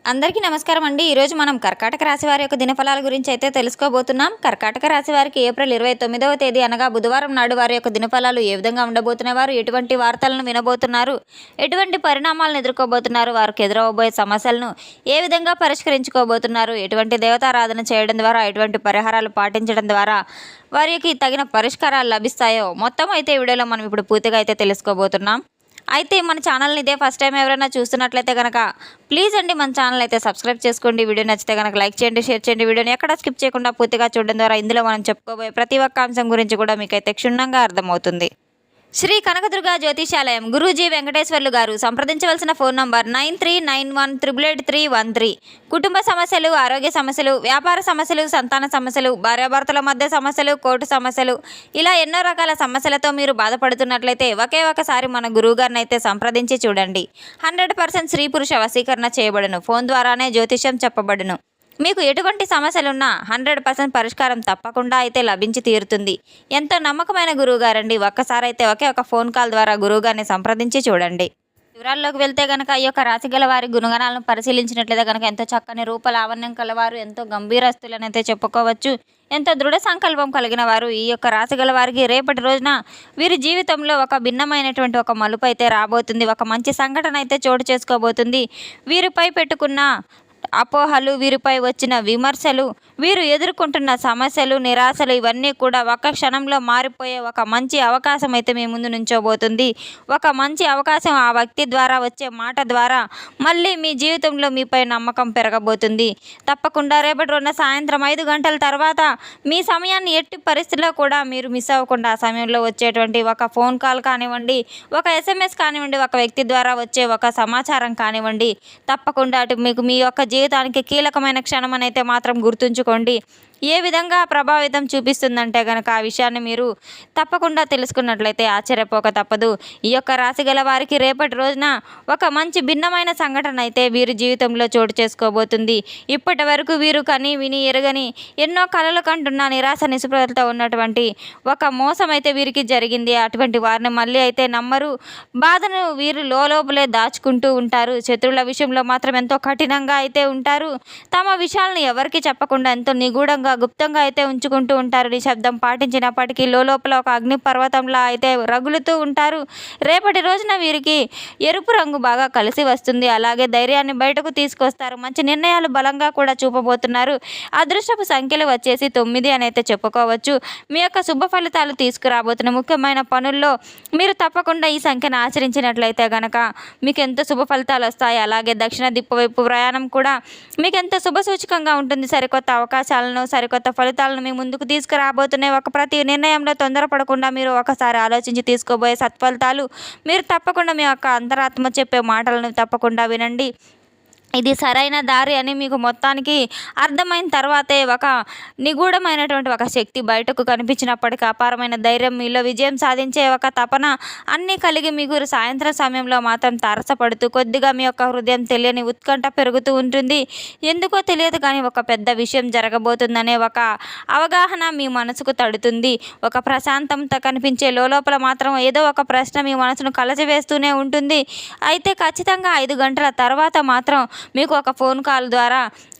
అందరికీ నమస్కారం అండి. ఈరోజు మనం కర్కాటక రాశి వారి యొక్క దినఫలాల గురించి అయితే తెలుసుకోబోతున్నాం. కర్కాటక రాశి వారికి ఏప్రిల్ 29వ తేదీ అనగా బుధవారం నాడు వారి యొక్క దినఫలాలు ఏ విధంగా ఉండబోతున్నాయి, వారు ఎటువంటి వార్తలను వినబోతున్నారు, ఎటువంటి పరిణామాలను ఎదుర్కోబోతున్నారు, వారికి ఎదురవబోయే సమస్యలను ఏ విధంగా పరిష్కరించుకోబోతున్నారు, ఎటువంటి దేవతారాధన చేయడం ద్వారా, ఎటువంటి పరిహారాలు పాటించడం ద్వారా వారికి తగిన పరిష్కారాలు లభిస్తాయో మొత్తం అయితే ఈ వీడియోలో మనం ఇప్పుడు పూర్తిగా అయితే తెలుసుకోబోతున్నాం. అయితే మన ఛానల్ని ఇదే ఫస్ట్ టైం ఎవరైనా చూస్తున్నట్లయితే కనుక ప్లీజ్ అండి మన ఛానల్ అయితే సబ్స్క్రైబ్ చేసుకోండి. వీడియో నచ్చితే కనుక లైక్ చేయండి, షేర్ చేయండి. వీడియోని ఎక్కడ స్కిప్ చేయకుండా పూర్తిగా చూడడం ద్వారా ఇందులో మనం చెప్పుకోబోయే ప్రతి ఒక్క అంశం గురించి కూడా మీకైతే క్షుణ్ణంగా అర్థమవుతుంది. శ్రీ కనకదుర్గ జ్యోతిషాలయం గురూజీ వెంకటేశ్వర్లు గారు. సంప్రదించవలసిన ఫోన్ నంబర్ 9391888313. కుటుంబ సమస్యలు, ఆరోగ్య సమస్యలు, వ్యాపార సమస్యలు, సంతాన సమస్యలు, భార్యాభర్తల మధ్య సమస్యలు, కోర్టు సమస్యలు, ఇలా ఎన్నో రకాల సమస్యలతో మీరు బాధపడుతున్నట్లయితే ఒకే ఒకసారి మన గురువు గారిని అయితే సంప్రదించి చూడండి. 100% స్త్రీ పురుష వశీకరణ చేయబడును. ఫోన్ ద్వారానే జ్యోతిష్యం చెప్పబడును. మీకు ఎటువంటి సమస్యలున్నా 100% పరిష్కారం తప్పకుండా అయితే లభించి తీరుతుంది. ఎంతో నమ్మకమైన గురువుగారండి. ఒక్కసారి అయితే ఒకే ఒక ఫోన్ కాల్ ద్వారా గురువుగారిని సంప్రదించి చూడండి. వివరాల్లోకి వెళ్తే కనుక ఈ యొక్క రాశి గల వారి గుణగణాలను పరిశీలించినట్లయితే కనుక ఎంతో చక్కని రూపలావణ్యం కలవారు, ఎంతో గంభీరస్తులనైతే చెప్పుకోవచ్చు. ఎంతో దృఢ సంకల్పం కలిగిన వారు. ఈ యొక్క రాశి గల వారికి రేపటి రోజున వీరి జీవితంలో ఒక భిన్నమైనటువంటి ఒక మలుపు అయితే రాబోతుంది. ఒక మంచి సంఘటన అయితే చోటు చేసుకోబోతుంది. వీరిపై పెట్టుకున్న అపోహలు, వీరిపై వచ్చిన విమర్శలు, వీరు ఎదుర్కొంటున్న సమస్యలు, నిరాశలు ఇవన్నీ కూడా ఒక క్షణంలో మారిపోయే ఒక మంచి అవకాశం అయితే మీ ముందు నుంచోబోతుంది. ఒక మంచి అవకాశం ఆ వ్యక్తి ద్వారా వచ్చే మాట ద్వారా మళ్ళీ మీ జీవితంలో మీపై నమ్మకం పెరగబోతుంది. తప్పకుండా రేపటి రోజున సాయంత్రం 5 గంటల తర్వాత మీ సమయాన్ని ఎట్టి పరిస్థితుల్లో కూడా మీరు మిస్ అవ్వకుండా ఆ సమయంలో వచ్చేటువంటి ఒక ఫోన్ కాల్ కానివ్వండి, ఒక SMS కానివ్వండి, ఒక వ్యక్తి ద్వారా వచ్చే ఒక సమాచారం కానివ్వండి, తప్పకుండా అటు మీకు మీ యొక్క జీవితానికి కీలకమైన క్షణం అయితే మాత్రం గుర్తుంచుకోండి. ఏ విధంగా ప్రభావితం చూపిస్తుందంటే కనుక ఆ విషయాన్ని మీరు తప్పకుండా తెలుసుకున్నట్లయితే ఆశ్చర్యపోక తప్పదు. ఈ యొక్క రాశి గల వారికి రేపటి రోజున ఒక మంచి భిన్నమైన సంఘటన అయితే వీరి జీవితంలో చోటు చేసుకోబోతుంది. ఇప్పటి వరకు వీరు కని విని ఎరగని ఎన్నో కలలు కంటున్న నిరాశ నిస్పృహలతో ఉన్నటువంటి ఒక మోసం అయితే వీరికి జరిగింది. అటువంటి వారిని మళ్ళీ అయితే నమ్మరు. బాధను వీరు లోపలే దాచుకుంటూ ఉంటారు. శత్రువుల విషయంలో మాత్రం ఎంతో కఠినంగా అయితే ఉంటారు. తమ విషయాలను ఎవరికి చెప్పకుండా ఎంతో నిగూఢంగా గుప్తంగా అయితే ఉంచుకుంటూ ఉంటారు. నిశ్శబ్దం పాటించినప్పటికీ లోపల ఒక అగ్ని పర్వతంలా అయితే రగులుతూ ఉంటారు. రేపటి రోజున వీరికి ఎరుపు రంగు బాగా కలిసి వస్తుంది. అలాగే ధైర్యాన్ని బయటకు తీసుకొస్తారు. మంచి నిర్ణయాలు బలంగా కూడా చూపబోతున్నారు. అదృష్టపు సంఖ్యలు వచ్చేసి 9 అని అయితే చెప్పుకోవచ్చు. మీ యొక్క శుభ ఫలితాలు తీసుకురాబోతున్న ముఖ్యమైన పనుల్లో మీరు తప్పకుండా ఈ సంఖ్యను ఆచరించినట్లయితే గనక మీకు ఎంతో శుభ ఫలితాలు వస్తాయి. అలాగే దక్షిణ దిక్కు వైపు ప్రయాణం కూడా మీకు ఎంతో శుభ సూచకంగా ఉంటుంది. సరికొత్త అవకాశాలను, సరికొత్త ఫలితాలను మీ ముందుకు తీసుకురాబోతున్నాయి. ఒక ప్రతి నిర్ణయంలో తొందరపడకుండా మీరు ఒకసారి ఆలోచించి తీసుకోబోయే సత్ఫలితాలు మీరు తప్పకుండా మీ యొక్క అంతరాత్మ చెప్పే మాటలను తప్పకుండా వినండి. ఇది సరైన దారి అని మీకు మొత్తానికి అర్థమైన తర్వాతే ఒక నిగూఢమైనటువంటి ఒక శక్తి బయటకు కనిపించినప్పటికీ అపారమైన ధైర్యం, మీలో విజయం సాధించే ఒక తపన అన్నీ కలిగి మీకు సాయంత్రం సమయంలో మాత్రం తారసపడుతూ కొద్దిగా మీ యొక్క హృదయం తెలియని ఉత్కంఠ పెరుగుతూ ఉంటుంది. ఎందుకో తెలియదు కానీ ఒక పెద్ద విషయం జరగబోతుందనే ఒక అవగాహన మీ మనసుకు తడుతుంది. ఒక ప్రశాంతంతో కనిపించే లోపల మాత్రం ఏదో ఒక ప్రశ్న మీ మనసును కలచివేస్తూనే ఉంటుంది. అయితే ఖచ్చితంగా 5 గంటల తర్వాత మాత్రం మీకు ఒక ఫోన్ కాల్ ద్వారా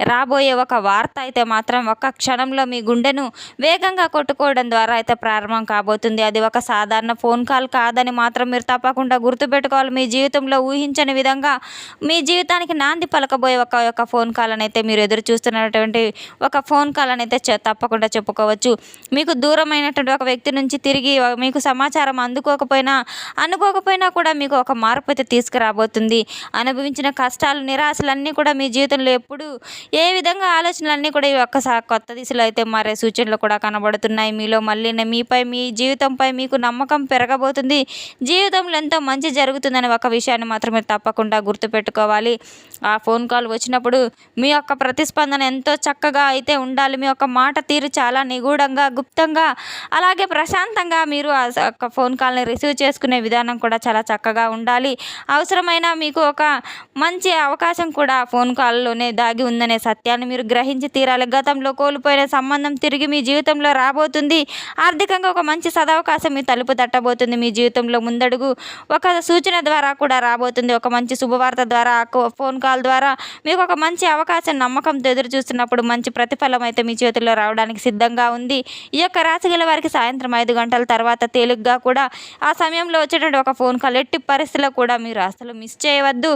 రాబోయే ఒక వార్త అయితే మాత్రం ఒక క్షణంలో మీ గుండెను వేగంగా కొట్టుకోవడం ద్వారా అయితే ప్రారంభం కాబోతుంది. అది ఒక సాధారణ ఫోన్ కాల్ కాదని మాత్రం మీరు తప్పకుండా గుర్తుపెట్టుకోవాలి. మీ జీవితంలో ఊహించని విధంగా మీ జీవితానికి నాంది పలకబోయే ఒక ఫోన్ కాల్ అని అయితే మీరు ఎదురు చూస్తున్నటువంటి ఒక ఫోన్ కాల్ అని అయితే తప్పకుండా చెప్పుకోవచ్చు. మీకు దూరమైనటువంటి ఒక వ్యక్తి నుంచి తిరిగి మీకు సమాచారం అనుకోకపోయినా కూడా మీకు ఒక మార్పు అయితే తీసుకురాబోతుంది. అనుభవించిన కష్టాలు, నిరాశలు అన్నీ కూడా మీ జీవితంలో ఎప్పుడు ఏ విధంగా ఆలోచనలన్నీ కూడా ఈ ఒక్కసారి కొత్త దిశలో అయితే మారే సూచనలు కూడా కనబడుతున్నాయి. మీలో మళ్ళీ మీపై, మీ జీవితంపై మీకు నమ్మకం పెరగబోతుంది. జీవితంలో ఎంతో మంచి జరుగుతుందని ఒక విషయాన్ని మాత్రం మీరు తప్పకుండా గుర్తుపెట్టుకోవాలి. ఆ ఫోన్ కాల్ వచ్చినప్పుడు మీ యొక్క ప్రతిస్పందన ఎంతో చక్కగా అయితే ఉండాలి. మీ యొక్క మాట తీరు చాలా నిగూఢంగా, గుప్తంగా, అలాగే ప్రశాంతంగా మీరు ఆ యొక్క ఫోన్ కాల్ని రిసీవ్ చేసుకునే విధానం కూడా చాలా చక్కగా ఉండాలి. అవసరమైన మీకు ఒక మంచి అవకాశం కూడా ఆ ఫోన్ కాల్లోనే దాగి ఉందనే సత్యాన్ని మీరు గ్రహించి తీరాలి. గతంలో కోల్పోయిన సంబంధం తిరిగి మీ జీవితంలో రాబోతుంది. ఆర్థికంగా ఒక మంచి సదవకాశం మీ తలుపు తట్టబోతుంది. మీ జీవితంలో ముందడుగు ఒక సూచన ద్వారా కూడా రాబోతుంది. ఒక మంచి శుభవార్త ద్వారా ఫోన్ కాల్ ద్వారా మీకు ఒక మంచి అవకాశం నమ్మకంతో ఎదురు చూస్తున్నప్పుడు మంచి ప్రతిఫలం అయితే మీ చేతుల్లో రావడానికి సిద్ధంగా ఉంది. ఈ యొక్క రాశి గల వారికి సాయంత్రం 5 గంటల తర్వాత తేలిగ్గా కూడా ఆ సమయంలో వచ్చేటువంటి ఒక ఫోన్ కాల్ ఎట్టి పరిస్థితుల్లో కూడా మీరు అసలు మిస్ చేయవద్దు.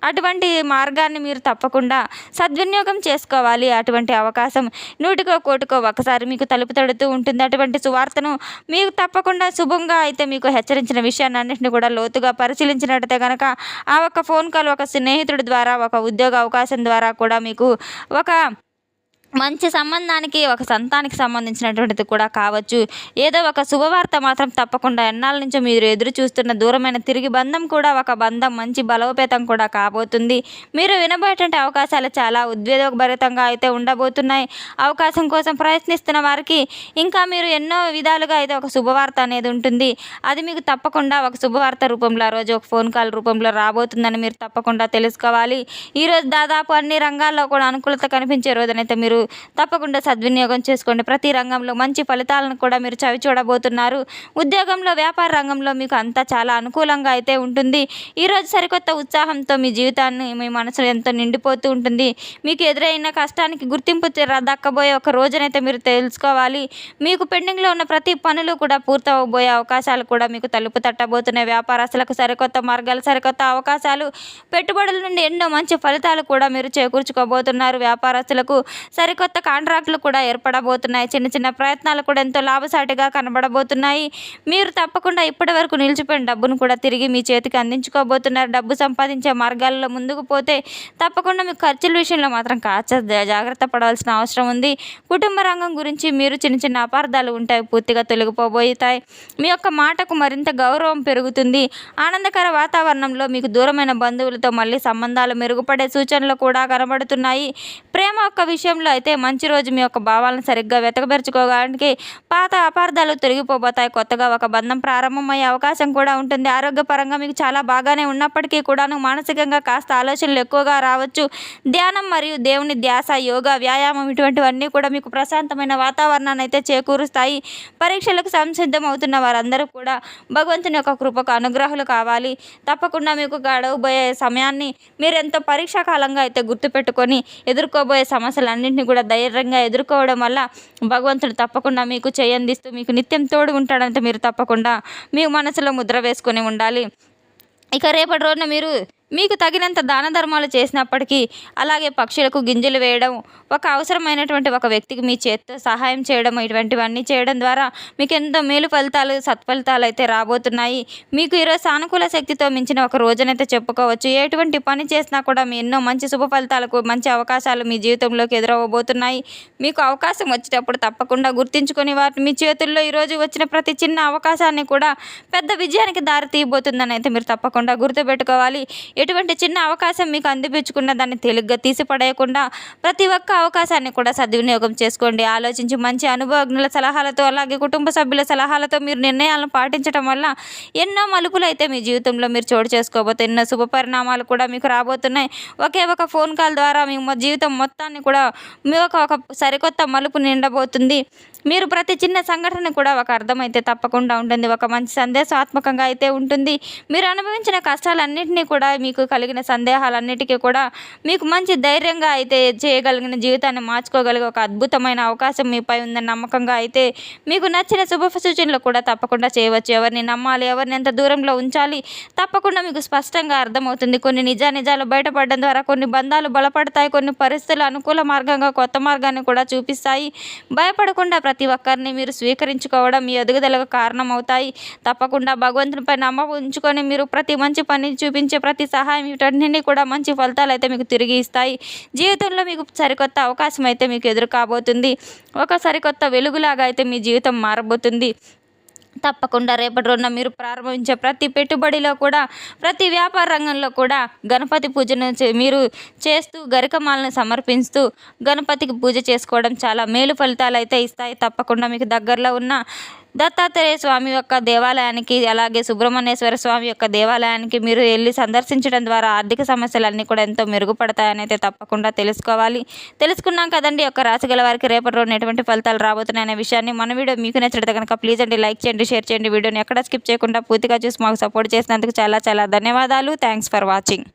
అటువంటి మార్గాన్ని మీరు తప్పకుండా సద్వినియోగం చేసుకోవాలి. అటువంటి అవకాశం నూటికో కోటికో ఒకసారి మీకు తలుపు తడుతూ ఉంటుంది. అటువంటి సువార్తను మీకు తప్పకుండా శుభంగా అయితే మీకు హెచ్చరించిన విషయాన్ని అన్నింటినీ కూడా లోతుగా పరిశీలించినట్టయితే కనుక ఆ ఒక్క ఫోన్ కాల్ ఒక స్నేహితుడి ద్వారా ఒక ఉద్యోగ అవకాశం ద్వారా కూడా మీకు ఒక మంచి సంబంధానికి ఒక సంతానికి సంబంధించినటువంటిది కూడా కావచ్చు. ఏదో ఒక శుభవార్త మాత్రం తప్పకుండా ఎన్నాళ్ళ నుంచో మీరు ఎదురు చూస్తున్న దూరమైన తిరిగి బంధం కూడా ఒక బంధం మంచి బలోపేతం కూడా కాబోతుంది. మీరు వినబోయేటువంటి అవకాశాలు చాలా ఉద్వేగభరితంగా అయితే ఉండబోతున్నాయి. అవకాశం కోసం ప్రయత్నిస్తున్న వారికి ఇంకా మీరు ఎన్నో విధాలుగా అయితే ఒక శుభవార్త అనేది ఉంటుంది. అది మీకు తప్పకుండా ఒక శుభవార్త రూపంలో ఆ రోజు ఒక ఫోన్ కాల్ రూపంలో రాబోతుందని మీరు తప్పకుండా తెలుసుకోవాలి. ఈరోజు దాదాపు అన్ని రంగాల్లో కూడా అనుకూలత కనిపించే రోజునైతే మీరు తప్పకుండా సద్వినియోగం చేసుకోండి. ప్రతి రంగంలో మంచి ఫలితాలను కూడా మీరు చవి చూడబోతున్నారు. ఉద్యోగంలో వ్యాపార రంగంలో మీకు అంతా చాలా అనుకూలంగా అయితే ఉంటుంది. ఈరోజు సరికొత్త ఉత్సాహంతో మీ జీవితాన్ని మీ మనసు ఎంతో నిండిపోతూ ఉంటుంది. మీకు ఎదురైన కష్టానికి గుర్తింపు దక్కబోయే ఒక రోజునైతే మీరు తెలుసుకోవాలి. మీకు పెండింగ్లో ఉన్న ప్రతి పనులు కూడా పూర్తవబోయే అవకాశాలు కూడా మీకు తలుపు తట్టబోతున్నాయి. వ్యాపారస్తులకు సరికొత్త మార్గాలు, సరికొత్త అవకాశాలు, పెట్టుబడుల నుండి ఎన్నో మంచి ఫలితాలు కూడా మీరు చేకూర్చుకోబోతున్నారు. వ్యాపారస్తులకు సరికొత్త కాంట్రాక్టులు కూడా ఏర్పడబోతున్నాయి. చిన్న చిన్న ప్రయత్నాలు కూడా ఎంతో లాభసాటిగా కనబడబోతున్నాయి. మీరు తప్పకుండా ఇప్పటి వరకు నిలిచిపోయిన డబ్బును కూడా తిరిగి మీ చేతికి అందించుకోబోతున్నారు. డబ్బు సంపాదించే మార్గాల్లో ముందుకు పోతే తప్పకుండా మీకు ఖర్చుల విషయంలో మాత్రం కాస్త జాగ్రత్త పడవలసిన అవసరం ఉంది. కుటుంబ రంగం గురించి మీరు చిన్న చిన్న అపార్థాలు ఉంటాయి, పూర్తిగా తొలగిపోబోతాయి. మీ యొక్క మాటకు మరింత గౌరవం పెరుగుతుంది. ఆనందకర వాతావరణంలో మీకు దూరమైన బంధువులతో మళ్ళీ సంబంధాలు మెరుగుపడే సూచనలు కూడా కనబడుతున్నాయి. ప్రేమ యొక్క విషయంలో అయితే మంచి రోజు. మీ యొక్క భావాలను సరిగ్గా వెతకబెరుచుకోవడానికి పాత అపార్థాలు తొలగిపోతాయి. కొత్తగా ఒక బంధం ప్రారంభమయ్యే అవకాశం కూడా ఉంటుంది. ఆరోగ్యపరంగా మీకు చాలా బాగానే ఉన్నప్పటికీ కూడాను మానసికంగా కాస్త ఆలోచనలు ఎక్కువగా రావచ్చు. ధ్యానం మరియు దేవుని ధ్యాస, యోగా, వ్యాయామం ఇటువంటివన్నీ కూడా మీకు ప్రశాంతమైన వాతావరణాన్ని అయితే చేకూరుస్తాయి. పరీక్షలకు సంసిద్ధం అవుతున్న వారందరూ కూడా భగవంతుని యొక్క కృపకు అనుగ్రహాలు కావాలి. తప్పకుండా మీకు గడవబోయే సమయాన్ని మీరు ఎంతో పరీక్షాకాలంగా అయితే గుర్తుపెట్టుకొని ఎదుర్కోబోయే సమస్యలన్నింటినీ కూడా ధైర్యంగా ఎదుర్కోవడం వల్ల భగవంతుడు తప్పకుండా మీకు చేయందిస్తూ మీకు నిత్యం తోడు ఉంటాడంటే మీరు తప్పకుండా మీ మనసులో ముద్ర వేసుకొని ఉండాలి. ఇక రేపటి రోజున మీకు తగినంత దాన ధర్మాలు చేసినప్పటికీ, అలాగే పక్షులకు గింజలు వేయడం, ఒక అవసరమైనటువంటి ఒక వ్యక్తికి మీ చేతితో సహాయం చేయడం, ఇటువంటివన్నీ చేయడం ద్వారా మీకు ఎంతో మేలు ఫలితాలు, సత్ఫలితాలు అయితే రాబోతున్నాయి. మీకు ఈరోజు సానుకూల శక్తితో మించిన ఒక రోజునైతే చెప్పుకోవచ్చు. ఎటువంటి పని చేసినా కూడా మీ ఎన్నో మంచి శుభ ఫలితాలకు, మంచి అవకాశాలు మీ జీవితంలోకి ఎదురవ్వబోతున్నాయి. మీకు అవకాశం వచ్చేటప్పుడు తప్పకుండా గుర్తించుకొని వాటిని మీ చేతుల్లో ఈరోజు వచ్చిన ప్రతి చిన్న అవకాశాన్ని కూడా పెద్ద విజయానికి దారి తీయబోతుందని అయితే మీరు తప్పకుండా గుర్తుపెట్టుకోవాలి. ఎటువంటి చిన్న అవకాశం మీకు అందిపించుకున్న దాన్ని తేలిగ్గా తీసిపడేయకుండా ప్రతి ఒక్క అవకాశాన్ని కూడా సద్వినియోగం చేసుకోండి. ఆలోచించి మంచి అనుభవజ్ఞుల సలహాలతో, అలాగే కుటుంబ సభ్యుల సలహాలతో మీరు నిర్ణయాలను పాటించడం వల్ల ఎన్నో మలుపులు అయితే మీ జీవితంలో మీరు చోటు చేసుకోబోతే ఎన్నో శుభ పరిణామాలు కూడా మీకు రాబోతున్నాయి. ఒకే ఒక ఫోన్ కాల్ ద్వారా మీ జీవితం మొత్తాన్ని కూడా మీ ఒక సరికొత్త మలుపు నిండబోతుంది. మీరు ప్రతి చిన్న సంఘటన కూడా ఒక అర్థమైతే తప్పకుండా ఉంటుంది. ఒక మంచి సందేశాత్మకంగా అయితే ఉంటుంది. మీరు అనుభవించిన కష్టాలన్నింటినీ కూడా, మీకు కలిగిన సందేహాలన్నిటికీ కూడా మీకు మంచి ధైర్యంగా అయితే చేయగలిగిన జీవితాన్ని మార్చుకోగలిగే ఒక అద్భుతమైన అవకాశం మీపై ఉందని నమ్మకంగా అయితే మీకు నచ్చిన శుభ సూచనలు కూడా తప్పకుండా చేయవచ్చు. ఎవరిని నమ్మాలి, ఎవరిని ఎంత దూరంలో ఉంచాలి తప్పకుండా మీకు స్పష్టంగా అర్థమవుతుంది. కొన్ని నిజాలు బయటపడడం ద్వారా కొన్ని బంధాలు బలపడతాయి. కొన్ని పరిస్థితులు అనుకూల మార్గంగా కొత్త మార్గాన్ని కూడా చూపిస్తాయి. భయపడకుండా ప్రతి ఒక్కరిని మీరు స్వీకరించుకోవడం మీ ఎదుగుదలకు కారణమవుతాయి. తప్పకుండా భగవంతునిపై నమ్మకం ఉంచుకొని మీరు ప్రతి మంచి పని చూపించే ప్రతి సహాయం వీటన్నింటినీ కూడా మంచి ఫలితాలు అయితే మీకు తిరిగి ఇస్తాయి. జీవితంలో మీకు సరికొత్త అవకాశం అయితే మీకు ఎదురు కాబోతుంది. ఒక సరికొత్త వెలుగులాగా అయితే మీ జీవితం మారబోతుంది. తప్పకుండా రేపటి రోజున మీరు ప్రారంభించే ప్రతి పెట్టుబడిలో కూడా, ప్రతి వ్యాపార రంగంలో కూడా గణపతి పూజను మీరు చేస్తూ, గరికమాలను సమర్పిస్తూ గణపతికి పూజ చేసుకోవడం చాలా మేలు ఫలితాలు అయితే ఇస్తాయి. తప్పకుండా మీకు దగ్గరలో ఉన్న దత్తాత్రేయ స్వామి యొక్క దేవాలయానికి, అలాగే సుబ్రహ్మణ్యేశ్వర స్వామి యొక్క దేవాలయానికి మీరు వెళ్ళి సందర్శించడం ద్వారా ఆర్థిక సమస్యలన్నీ కూడా ఎంతో మెరుగుపడతాయని అయితే తప్పకుండా తెలుసుకోవాలి. తెలుసుకున్నాం కదండి యొక్క రాశి గల వారికి రేపటి రోజున ఎటువంటి ఫలితాలు రాబోతున్నాయి అనే విషయాన్ని. మన వీడియో మీకు నచ్చితే కనుక ప్లీజ్ అండి లైక్ చేయండి, షేర్ చేయండి. వీడియోని ఎక్కడ స్కిప్ చేయకుండా పూర్తిగా చూసి మాకు సపోర్ట్ చేసినందుకు చాలా చాలా ధన్యవాదాలు. Thanks for watching.